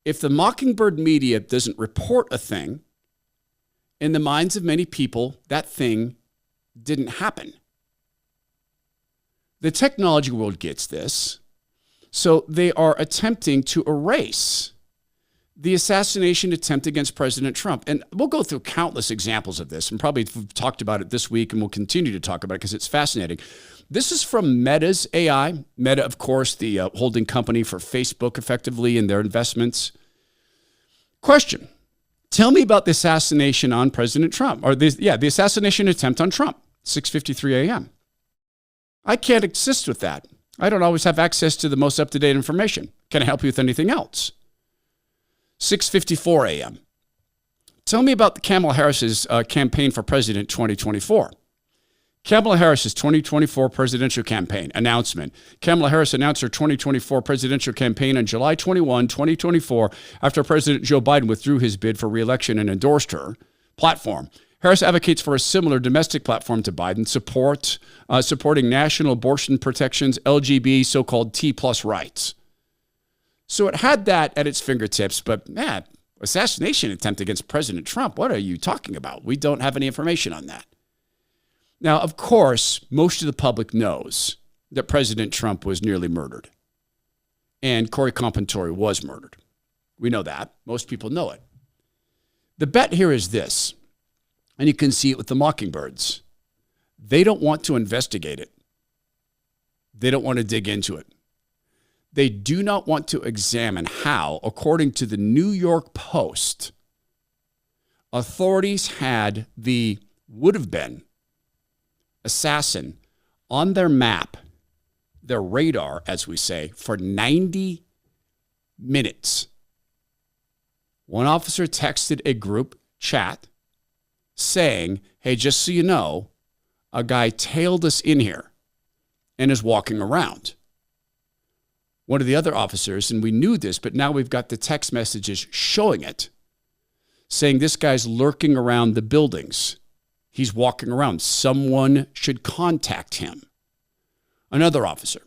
If the Mockingbird media doesn't report a thing, in the minds of many people, that thing didn't happen. The technology world gets this, so they are attempting to erase the assassination attempt against President Trump. And we'll go through countless examples of this, and probably we've talked about it this week, and we'll continue to talk about it because it's fascinating. This is from Meta's AI. Meta, of course, the holding company for Facebook, effectively, and their investments. Question. Tell me about the assassination on President Trump, or the assassination attempt on Trump, 6:53 a.m. I can't assist with that. I don't always have access to the most up-to-date information. Can I help you with anything else? 6:54 a.m. Tell me about the Kamala Harris's campaign for president 2024. Kamala Harris's 2024 presidential campaign announcement. Kamala Harris announced her 2024 presidential campaign on July 21, 2024, after President Joe Biden withdrew his bid for re-election and endorsed her platform. Harris advocates for a similar domestic platform to Biden, supporting national abortion protections, LGBT, so-called T+ rights. So it had that at its fingertips, but man, assassination attempt against President Trump, what are you talking about? We don't have any information on that. Now, of course, most of the public knows that President Trump was nearly murdered and Corey Compantore was murdered. We know that. Most people know it. The bet here is this, and you can see it with the Mockingbirds. They don't want to investigate it. They don't want to dig into it. They do not want to examine how, according to the New York Post, authorities had the would-have-been assassin on their map, their radar, as we say, for 90 minutes. One officer texted a group chat saying, hey, just so you know, a guy tailed us in here and is walking around. One of the other officers, and we knew this, but now we've got the text messages showing it, saying this guy's lurking around the buildings. He's walking around. Someone should contact him. Another officer.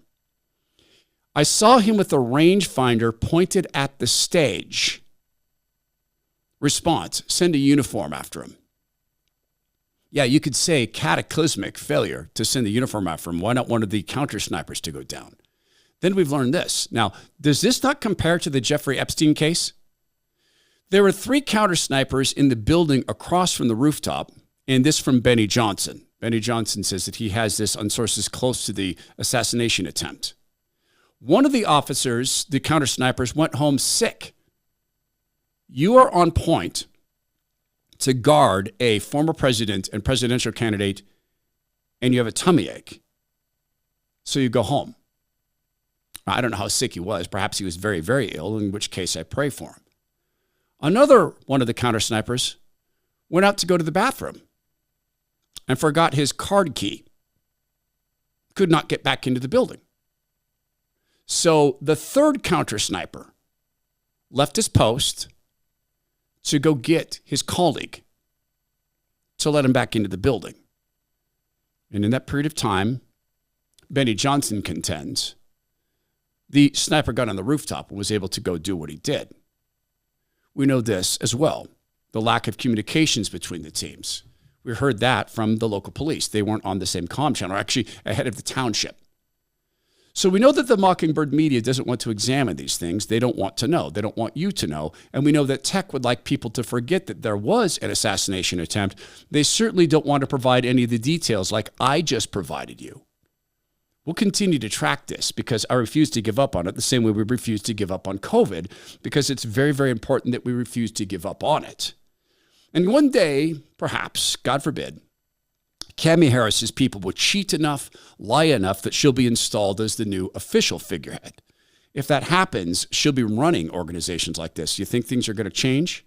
I saw him with a rangefinder pointed at the stage. Response, send a uniform after him. Yeah, you could say cataclysmic failure to send the uniform after him. Why not one of the counter snipers to go down? Then we've learned this. Now, does this not compare to the Jeffrey Epstein case? There were 3 counter snipers in the building across from the rooftop. And this from Benny Johnson. Benny Johnson says that he has this on sources close to the assassination attempt. One of the officers, the counter snipers, went home sick. You are on point to guard a former president and presidential candidate, and you have a tummy ache. So you go home. I don't know how sick he was. Perhaps he was very, very ill, in which case I pray for him. Another one of the counter snipers went out to go to the bathroom and forgot his card key. Could not get back into the building. So the third counter sniper left his post to go get his colleague to let him back into the building. And in that period of time, Benny Johnson contends, the sniper got on the rooftop and was able to go do what he did. We know this as well, the lack of communications between the teams. We heard that from the local police. They weren't on the same comm channel, or actually ahead of the township. So we know that the Mockingbird media doesn't want to examine these things. They don't want to know. They don't want you to know. And we know that tech would like people to forget that there was an assassination attempt. They certainly don't want to provide any of the details like I just provided you. We'll continue to track this because I refuse to give up on it the same way we refuse to give up on COVID, because it's very, very important that we refuse to give up on it. And one day, perhaps, God forbid, Kamala Harris's people will cheat enough, lie enough that she'll be installed as the new official figurehead. If that happens, she'll be running organizations like this. You think things are going to change?